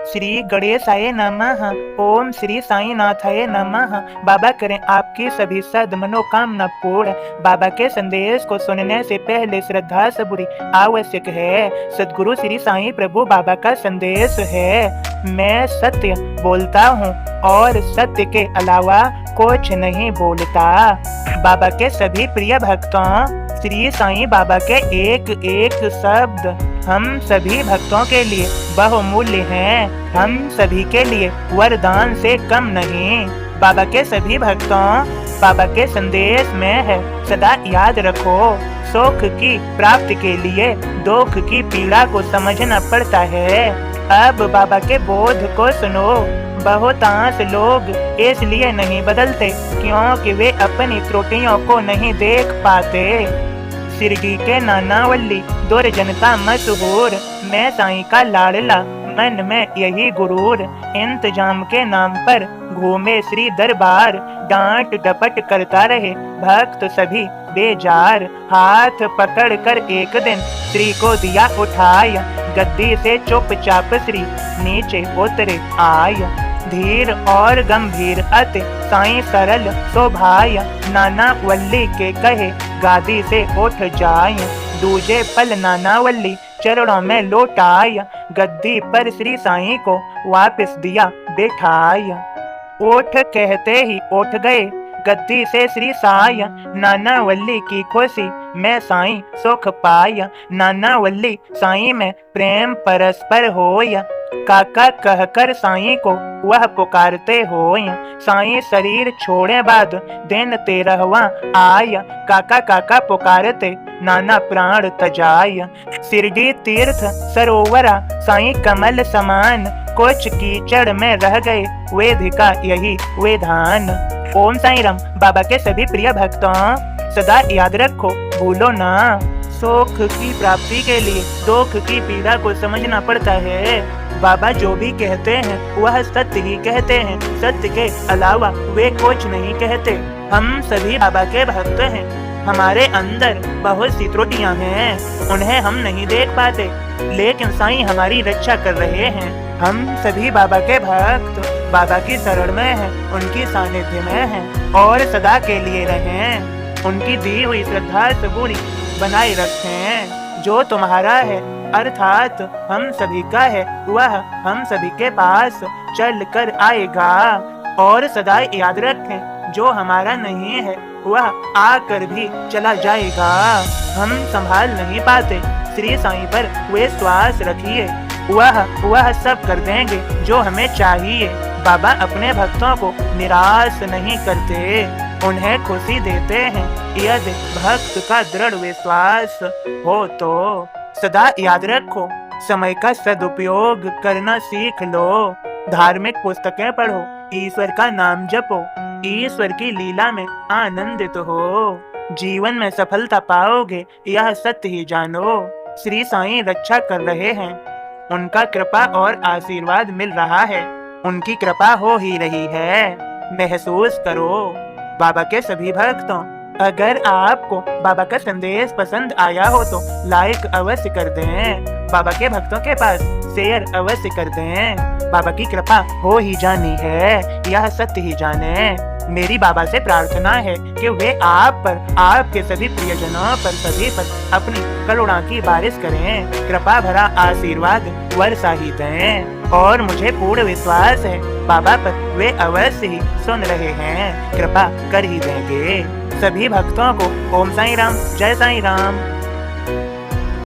श्री गणेशाय नमः। ओम श्री साईनाथाय नमः। बाबा करें आपकी सभी सद मनोकामना पूर्ण। बाबा के संदेश को सुनने से पहले श्रद्धा सबूरी आवश्यक है। सद्गुरु श्री साईं प्रभु बाबा का संदेश है, मैं सत्य बोलता हूँ और सत्य के अलावा कुछ नहीं बोलता। बाबा के सभी प्रिय भक्तों, श्री साईं बाबा के एक एक शब्द हम सभी भक्तों के लिए बहुमूल्य हैं। हम सभी के लिए वरदान से कम नहीं। बाबा के सभी भक्तों, बाबा के संदेश में है, सदा याद रखो, सुख की प्राप्ति के लिए दुख की पीड़ा को समझना पड़ता है। अब बाबा के बोध को सुनो। बहुतांश लोग इसलिए नहीं बदलते क्योंकि वे अपनी त्रुटियों को नहीं देख पाते। शिरडी के नानावल्ली दुर्जनता मशहूर, मैं साईं का लाडला, मन में यही गुरूर। इंतजाम के नाम पर घूमे श्री दरबार, डांट डपट करता रहे भक्त सभी बेजार। हाथ पकड़ कर एक दिन श्री को दिया उठाया, गद्दी से चुपचाप श्री नीचे उतरे आया। धीर और गंभीर अति साईं सरल शोभाय, नानावल्ली के कहे गादी से उठ जाय। दूजे पल नानावल्ली चरणों में लौटाय, गद्दी पर श्री साईं को वापस दिया बैठाय। उठ कहते ही उठ गए गद्दी से श्री साईं, नानावल्ली की खुशी में साईं सुख पाया। नानावल्ली साईं में प्रेम परस्पर होया, काका कहकर साईं को वह पुकारते होय। साईं शरीर छोड़े बाद दिन 13वां आया, काका काका पुकारते नाना प्राण तजाय। शिरडी तीर्थ सरोवरा साईं कमल समान, कुछ कीचड़ में रह गए वेदिका यही वेधान। ओम साईं राम। बाबा के सभी प्रिय भक्तों, सदा याद रखो, भूलो ना, सुख की प्राप्ति के लिए दुख की पीड़ा को समझना पड़ता है। बाबा जो भी कहते हैं वह सत्य ही कहते हैं, सत्य के अलावा वे कुछ नहीं कहते। हम सभी बाबा के भक्त हैं, हमारे अंदर बहुत सी त्रुटियां हैं, उन्हें हम नहीं देख पाते, लेकिन साईं हमारी रक्षा कर रहे हैं। हम सभी बाबा के भक्त बाबा की शरण में हैं, उनकी सानिध्य में हैं और सदा के लिए रहें। उनकी दी हुई श्रद्धा सबूरी बनाए रखें। जो तुम्हारा है अर्थात हम सभी का है, वह हम सभी के पास चल कर आएगा। और सदा याद रखें, जो हमारा नहीं है वह आकर भी चला जाएगा। हम संभाल नहीं पाते, श्री साईं पर विश्वास रखिए, वह सब कर देंगे जो हमें चाहिए। बाबा अपने भक्तों को निराश नहीं करते, उन्हें खुशी देते हैं। यदि भक्त का दृढ़ विश्वास हो तो सदा याद रखो, समय का सदुपयोग करना सीख लो। धार्मिक पुस्तकें पढ़ो, ईश्वर का नाम जपो, ईश्वर की लीला में आनंदित हो। जीवन में सफलता पाओगे, यह सत्य ही जानो। श्री साईं रक्षा कर रहे हैं, उनका कृपा और आशीर्वाद मिल रहा है, उनकी कृपा हो ही रही है। महसूस करो। बाबा के सभी भक्तों, अगर आपको बाबा का संदेश पसंद आया हो तो लाइक अवश्य कर दें। बाबा के भक्तों के पास शेयर अवश्य कर दें। बाबा की कृपा हो ही जानी है, यह सत्य ही जाने। मेरी बाबा से प्रार्थना है कि वे आप पर, आपके सभी प्रियजनों पर, सभी पर अपनी करुणा की बारिश करें, कृपा भरा आशीर्वाद वर्षा ही दें। और मुझे पूर्ण विश्वास है बाबा पर वे अवश्य ही सुन रहे हैं, कृपा कर ही देंगे। सभी भक्तों को ओम साईं राम, जय साईं राम।